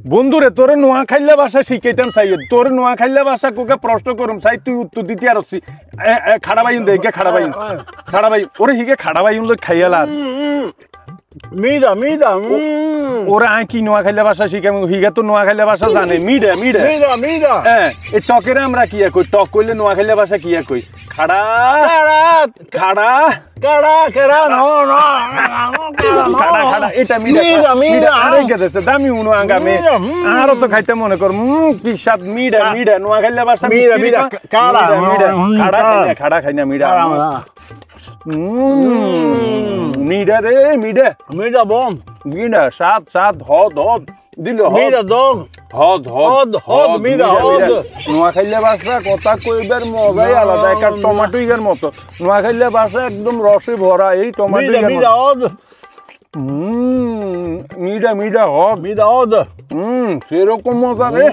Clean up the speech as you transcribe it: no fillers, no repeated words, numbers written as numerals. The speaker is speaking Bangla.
বন্ধুরে তোরে নোয়া খাইলে ভাষা শিখাইতাম চাই তোরে নোয়া খাইলে ভাষা কোকে প্রশ্ন করুম চাই তুই উত্তর দিতে আর খাড়া বাইন দেখে খাড়া বাইন ওরে হিগে খাড়া বাইন লোক খাইয়ালা মিডা মিডা ওরা কি নোয়া খাইলে ভাষা শিখাম হিগে তো নোয়া খাইলে ভাষা জানে মিডা মিডা মিডা মিডা এই টকেরে আমরা কি কই টক কইলে নোয়া খাইলে ভাষা কি কই খাড়া খাড়া কাড়া কাড়া নো নো খাড়া খাড়া এটা মিডা মিডা আরে গেছে দামি উনো আগামে আরো তো খাইতে মনে কর কি স্বাদ মিডা মিডা নোয়া খাইলে ভাষা মিডা মিডা কাড়া মিডা খাড়া খাই না মিডা মিডা রে মিডা মিডা বম মিডা সাত সাত হদ হদ দিল মিডা দগ হদ হদ হদ মিডা হদ নোয়া খাইলে ভাষা কথা কইবার মজাই আলাদা একটা টমেটো ইগার মতো নোয়া খাইলে ভাষা একদম রসে ভরা এই টমেটো মিডা মিডা হদ মিডা মিডা হদ মিডা হদ সেরকম মজা রে